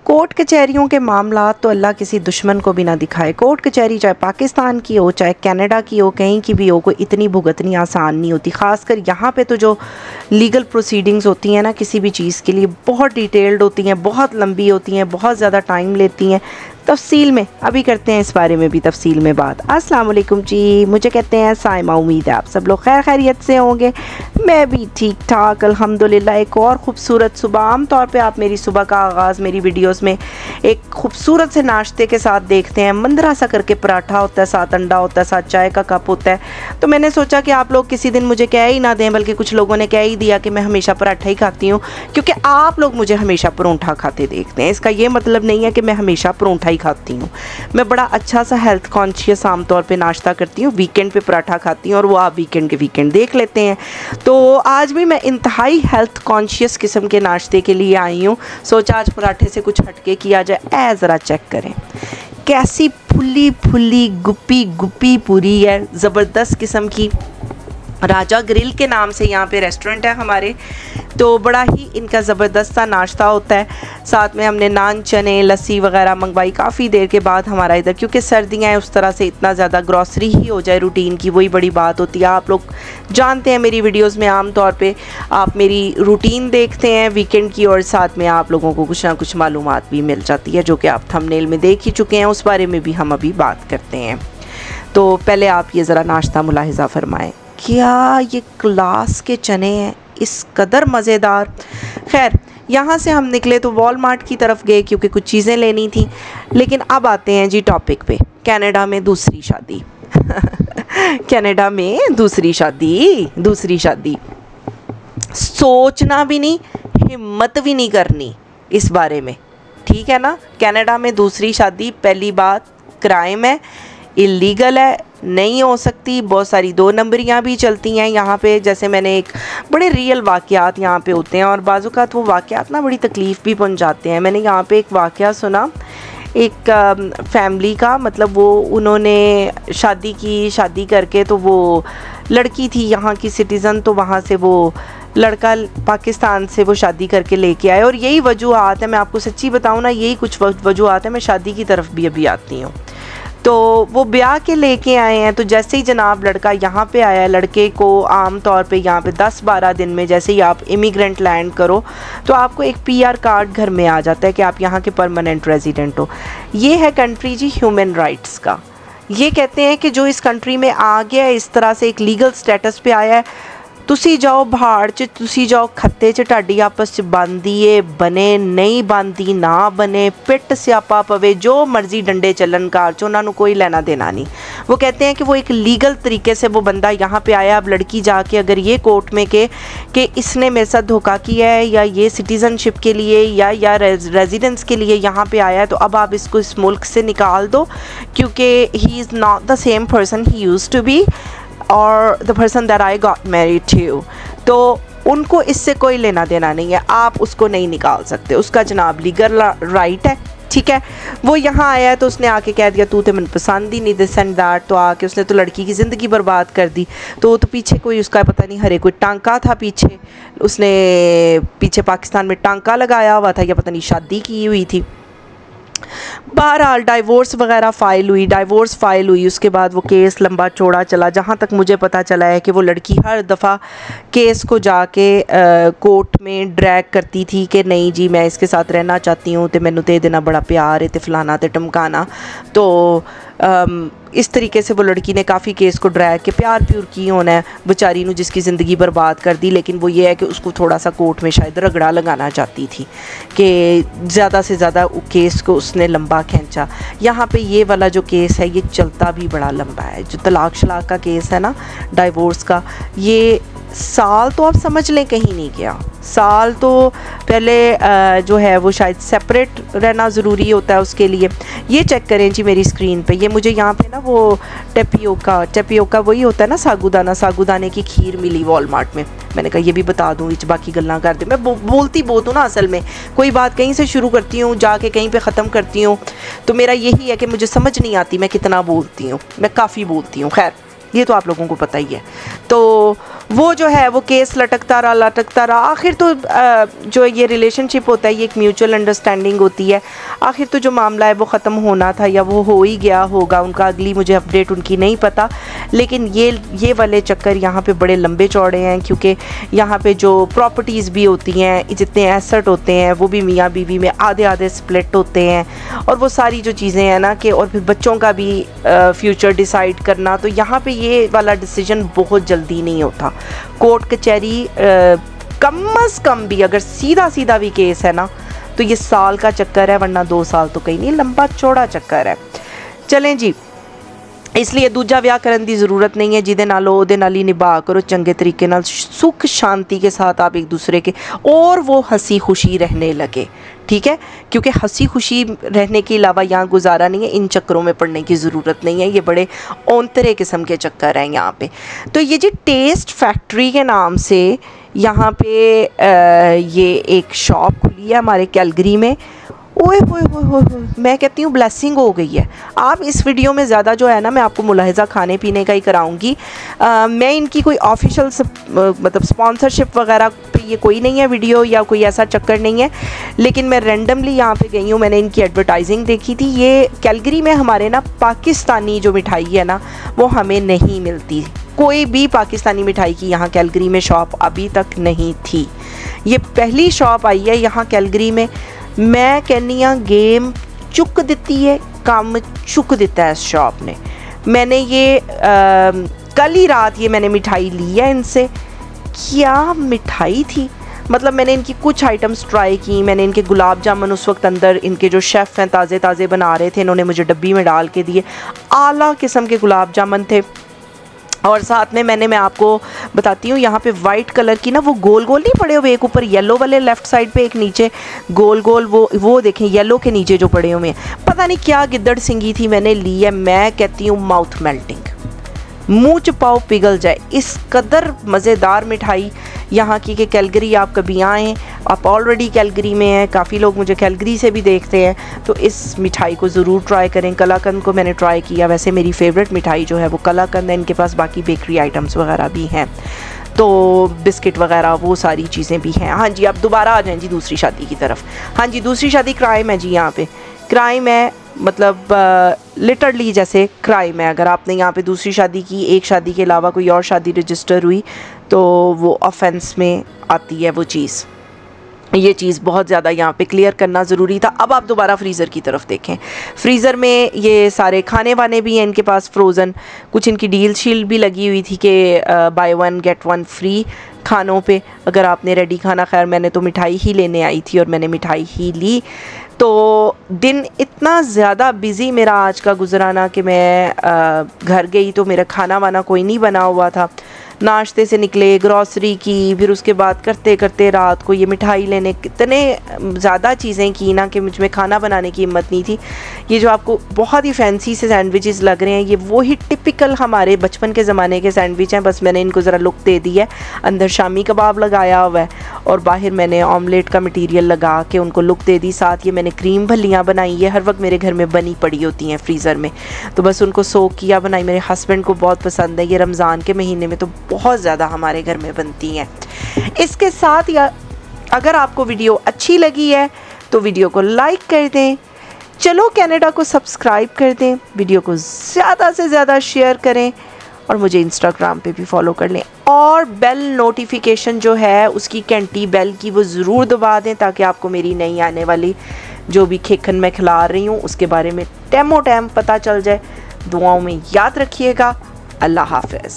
Court कचहरियों के मामला तो अल्लाह किसी दुश्मन को भी ना दिखाए। कोर्ट कचहरी चाहे पाकिस्तान की हो चाहे कनाडा की हो, कहीं की भी हो, कोई इतनी भुगतनी आसान नहीं होती। ख़ासकर यहाँ पे तो जो लीगल प्रोसीडिंग्स होती हैं ना किसी भी चीज़ के लिए, बहुत डिटेल्ड होती हैं, बहुत लंबी होती हैं, बहुत ज़्यादा टाइम लेती हैं। तफसील में अभी करते हैं इस बारे में भी तफसील में बात। अस्सलाम वालेकुम जी, मुझे कहते हैं साइमा। उम्मीद है आप सब लोग खैर खैरियत से होंगे। मैं भी ठीक ठाक अल्हम्दुलिल्लाह। एक और ख़ूबसूरत सुबह। आम तौर पे आप मेरी सुबह का आगाज़ मेरी वीडियोस में एक खूबसूरत से नाश्ते के साथ देखते हैं। मंदरा सा करके पराठा होता है, साथ अंडा होता है, साथ चाय का कप होता है। तो मैंने सोचा कि आप लोग किसी दिन मुझे कह ही ना दें, बल्कि कुछ लोगों ने कह ही दिया कि मैं हमेशा पराठा ही खाती हूँ, क्योंकि आप लोग मुझे हमेशा परोंठा खाते देखते हैं। इसका ये मतलब नहीं है कि मैं हमेशा परोंठा खाती हूँ। मैं बड़ा अच्छा सा हेल्थ कॉन्शियस आमतौर पे नाश्ता करती हूँ, वीकेंड पे पराठा खाती हूँ, और वो आप वीकेंड के वीकेंड देख लेते हैं। तो आज भी मैं इंतहाई हेल्थ कॉन्शियस किस्म के नाश्ते के लिए आई हूँ। सोचा आज पराठे से कुछ हटके किया जाए। ज़रा चेक करें कैसी फुल्ली फुल्ली गुप्पी गुप्पी पूरी है, ज़बरदस्त किस्म की। राजा ग्रिल के नाम से यहाँ पे रेस्टोरेंट है हमारे, तो बड़ा ही इनका ज़बरदस्त सा नाश्ता होता है। साथ में हमने नान, चने, लस्सी वगैरह मंगवाई काफ़ी देर के बाद। हमारा इधर क्योंकि सर्दियाँ हैं, उस तरह से इतना ज़्यादा ग्रॉसरी ही हो जाए रूटीन की, वही बड़ी बात होती है। आप लोग जानते हैं मेरी वीडियोस में आम तौर पे आप मेरी रूटीन देखते हैं वीकेंड की, और साथ में आप लोगों को कुछ ना कुछ मालूमात भी मिल जाती है, जो कि आप थंबनेल में देख ही चुके हैं। उस बारे में भी हम अभी बात करते हैं। तो पहले आप ये ज़रा नाश्ता मुलाहिज़ा फरमाएँ। क्या ये क्लास के चने हैं, इस कदर मज़ेदार। खैर यहाँ से हम निकले तो वॉलमार्ट की तरफ गए क्योंकि कुछ चीज़ें लेनी थी। लेकिन अब आते हैं जी टॉपिक पे, कनाडा में दूसरी शादी। कनाडा में दूसरी शादी सोचना भी नहीं, हिम्मत भी नहीं करनी इस बारे में, ठीक है ना। कनाडा में दूसरी शादी पहली बात क्राइम है, इलीगल है, नहीं हो सकती। बहुत सारी दो नंबरियाँ भी चलती हैं यहाँ पे। जैसे मैंने एक बड़े रियल वाक़यात यहाँ पे होते हैं, और बाज़-औक़ात वो वाक़यात ना बड़ी तकलीफ़ भी पहुँचाते हैं। मैंने यहाँ पे एक वाक़या सुना एक फैमिली का, मतलब वो उन्होंने शादी करके, तो वो लड़की थी यहाँ की सिटीज़न, तो वहाँ से वो लड़का पाकिस्तान से वो शादी करके लेके आए। और यही वजूहात है, मैं आपको सच्ची बताऊँ ना, यही कुछ वजूहात है। मैं शादी की तरफ भी अभी आती हूँ। तो वो ब्याह के लेके आए हैं। तो जैसे ही जनाब लड़का यहाँ पे आया, लड़के को आम तौर पे यहाँ पे 10-12 दिन में, जैसे ही आप इमिग्रेंट लैंड करो तो आपको एक पीआर कार्ड घर में आ जाता है कि आप यहाँ के परमानेंट रेजिडेंट हो। ये है कंट्री जी ह्यूमन राइट्स का। ये कहते हैं कि जो इस कंट्री में आ गया है, इस तरह से एक लीगल स्टेटस पे आया है, तुसी जाओ भाड़ च, तुसी जाओ खत्ते च, ढाडी आपस च बनदी है, बने नहीं बनदी ना बने, पिट स्यापा पवे, जो मर्जी डंडे चलन कार च, उन्होंने कोई लेना देना नहीं। वो कहते हैं कि वो एक लीगल तरीके से वो बंदा यहाँ पे आया। अब लड़की जाके अगर ये कोर्ट में कि इसने मेरे साथ धोखा किया है, या ये सिटीज़नशिप के लिए या रेजिडेंस के लिए यहाँ पे आया है, तो अब आप इसको इस मुल्क से निकाल दो, क्योंकि he is not the same person he used to be, और the person that I got married to. तो उनको इससे कोई लेना देना नहीं है, आप उसको नहीं निकाल सकते, उसका जनाब लीगल राइट है, ठीक है। वो यहाँ आया है तो उसने आके कह दिया तू तो मैंने पसंद ही नहीं, दिस एंड दैट, तो आके उसने तो लड़की की ज़िंदगी बर्बाद कर दी। तो पीछे कोई उसका पता नहीं हरे कोई टांका था, पीछे उसने पीछे पाकिस्तान में टांका लगाया हुआ था, या पता नहीं शादी की हुई थी। बहरहाल डाइवोर्स वगैरह डाइवोर्स फाइल हुई। उसके बाद वो केस लंबा चौड़ा चला। जहाँ तक मुझे पता चला है कि वो लड़की हर दफ़ा केस को जाके कोर्ट में ड्रैग करती थी कि नहीं जी मैं इसके साथ रहना चाहती हूँ, तो मैनू ते देना बड़ा प्यार है, तो फलाना तो टमकाना। तो इस तरीके से वो लड़की ने काफ़ी केस को ड्रैग के प्यार प्यूर की होना है बेचारी नू, जिसकी ज़िंदगी बर्बाद कर दी। लेकिन वो ये है कि उसको थोड़ा सा कोर्ट में शायद रगड़ा लगाना चाहती थी कि ज़्यादा से ज़्यादा केस को उसने लंबा खींचा। यहाँ पे ये वाला जो केस है ये चलता भी बड़ा लंबा है। जो तलाक शलाक का केस है ना, डाइवोर्स का, ये साल तो आप समझ लें कहीं नहीं गया। साल तो पहले जो है वो शायद सेपरेट रहना ज़रूरी होता है उसके लिए। ये चेक करें जी मेरी स्क्रीन पे, ये मुझे यहाँ पे ना वो टेपियोका वही होता है ना, सागुदाने की खीर मिली वॉलमार्ट में। मैंने कहा ये भी बता दूँ, इच बाकी गल्ला कर दे। मैं बोलती बहुत हूँ ना, असल में कोई बात कहीं से शुरू करती हूँ जाके कहीं पे ख़त्म करती हूँ। तो मेरा यही है कि मुझे समझ नहीं आती मैं कितना बोलती हूँ, मैं काफ़ी बोलती हूँ। खैर ये तो आप लोगों को पता ही है। तो वो जो है वो केस लटकता रहा। आखिर तो जो ये रिलेशनशिप होता है ये एक म्यूचुअल अंडरस्टैंडिंग होती है। आखिर तो जो मामला है वो ख़त्म होना था या वो हो ही गया होगा उनका, अगली मुझे अपडेट उनकी नहीं पता। लेकिन ये वाले चक्कर यहाँ पे बड़े लंबे चौड़े हैं, क्योंकि यहाँ पे जो प्रॉपर्टीज़ भी होती हैं, जितने एसेट होते हैं वो भी मियाँ बीवी में आधे आधे स्प्लिट होते हैं, और वो सारी जो चीज़ें हैं ना कि, और फिर बच्चों का भी फ्यूचर डिसाइड करना, तो यहाँ पे ये वाला डिसीजन बहुत जल्दी नहीं होता। कोर्ट कचहरी कम अज़ कम भी अगर सीधा भी केस है ना तो ये साल का चक्कर है, वरना 2 साल तो कहीं नहीं, लंबा चौड़ा चक्कर है। चलें जी, इसलिए दूजा विआह करने की ज़रूरत नहीं है। जिदे नाल ओदे नाल ही निभा करो चंगे तरीके नाल, सुख शांति के साथ आप एक दूसरे के, और वो हंसी खुशी रहने लगे, ठीक है। क्योंकि हंसी खुशी रहने के अलावा यहाँ गुजारा नहीं है, इन चक्करों में पड़ने की ज़रूरत नहीं है, ये बड़े औंतरे किस्म के चक्कर हैं यहाँ पे। तो ये जी टेस्ट फैक्ट्री के नाम से यहाँ पे ये एक शॉप खुली है हमारे कैलगरी में। ओए होए होए होए, मैं कहती हूँ ब्लेसिंग हो गई है। आप इस वीडियो में ज़्यादा जो है ना मैं आपको मुलाहिज़ा खाने पीने का ही कराऊंगी। मैं इनकी कोई ऑफिशियल मतलब स्पॉन्सरशिप वगैरह पे ये कोई नहीं है वीडियो, या कोई ऐसा चक्कर नहीं है, लेकिन मैं रैंडमली यहाँ पे गई हूँ, मैंने इनकी एडवर्टाइजिंग देखी थी। ये कैलगरी में हमारे ना पाकिस्तानी जो मिठाई है ना वो हमें नहीं मिलती, कोई भी पाकिस्तानी मिठाई की यहाँ कैलगरी में शॉप अभी तक नहीं थी। ये पहली शॉप आई है यहाँ कैलगरी में। मैं कहनी हाँ गेम चुक दिती है, काम चुक दिता है इस शॉप ने। मैंने ये कल ही रात ये मैंने मिठाई ली है इनसे। क्या मिठाई थी, मतलब मैंने इनकी कुछ आइटम्स ट्राई की। मैंने इनके गुलाब जामुन उस वक्त अंदर इनके जो शेफ़ हैं ताज़े ताज़े बना रहे थे, इन्होंने मुझे डब्बी में डाल के दिए। आला किस्म के गुलाब जामुन थे। और साथ में मैं आपको बताती हूँ यहाँ पे वाइट कलर की ना वो गोल गोल नहीं पड़े हुए, एक ऊपर येलो वाले लेफ़्ट साइड पे, एक नीचे गोल गोल, वो देखें येलो के नीचे जो पड़े हुए हैं, पता नहीं क्या गिद्दड़ सिंगी थी, मैंने ली है। मैं कहती हूँ माउथ मेल्टिंग, मुँह च पाओ पिघल जाए, इस कदर मज़ेदार मिठाई यहाँ की। कि कैलगरी आप कभी आएँ, आप ऑलरेडी कैलगरी में हैं, काफ़ी लोग मुझे कैलगरी से भी देखते हैं, तो इस मिठाई को ज़रूर ट्राई करें। कलाकंद को मैंने ट्राई किया, वैसे मेरी फेवरेट मिठाई जो है वो कलाकंद है। इनके पास बाकी बेकरी आइटम्स वगैरह भी हैं, तो बिस्किट वगैरह वो सारी चीज़ें भी हैं। हाँ जी, आप दोबारा आ जाएँ जी दूसरी शादी की तरफ। हाँ जी, दूसरी शादी क्राइम है जी, यहाँ पे क्राइम है, मतलब लिटरली जैसे क्राइम है। अगर आपने यहाँ पे दूसरी शादी की, एक शादी के अलावा कोई और शादी रजिस्टर हुई, तो वो ऑफेंस में आती है वो चीज़। ये चीज़ बहुत ज़्यादा यहाँ पे क्लियर करना ज़रूरी था। अब आप दोबारा फ्रीज़र की तरफ देखें। फ्रीज़र में ये सारे खाने वाने भी हैं इनके पास फ्रोज़न। कुछ इनकी डील शील भी लगी हुई थी कि बाय 1 गेट 1 फ्री खानों पे, अगर आपने रेडी खाना। खैर मैंने तो मिठाई ही लेने आई थी और मैंने मिठाई ही ली। तो दिन इतना ज़्यादा बिज़ी मेरा आज का गुजराना कि मैं घर गई तो मेरा खाना वाना कोई नहीं बना हुआ था। नाश्ते से निकले, ग्रॉसरी की, फिर उसके बाद करते करते रात को ये मिठाई लेने, कितने ज़्यादा चीज़ें की ना कि मुझ में खाना बनाने की हिम्मत नहीं थी। ये जो आपको बहुत ही फैंसी से सैंडविचेस लग रहे हैं, ये वही टिपिकल हमारे बचपन के ज़माने के सैंडविच हैं, बस मैंने इनको ज़रा लुक दे दी है। अंदर शामी कबाब लगाया हुआ है और बाहर मैंने ऑमलेट का मटीरियल लगा के उनको लुक दे दी। साथ ये मैंने क्रीम भल्लियाँ बनाई है, हर वक्त मेरे घर में बनी पड़ी होती हैं फ्रीज़र में, तो बस उनको सोक किया, बनाई। मेरे हस्बैंड को बहुत पसंद है, ये रमज़ान के महीने में तो बहुत ज़्यादा हमारे घर में बनती हैं। इसके साथ या अगर आपको वीडियो अच्छी लगी है तो वीडियो को लाइक कर दें, चलो कनाडा को सब्सक्राइब कर दें, वीडियो को ज़्यादा से ज़्यादा शेयर करें और मुझे इंस्टाग्राम पे भी फॉलो कर लें। और बेल नोटिफिकेशन जो है उसकी घंटी बेल की वो ज़रूर दबा दें, ताकि आपको मेरी नई आने वाली जो भी खेखन मैं खिला रही हूँ उसके बारे में टाइम पता चल जाए। दुआओं में याद रखिएगा। अल्लाह हाफ़िज़।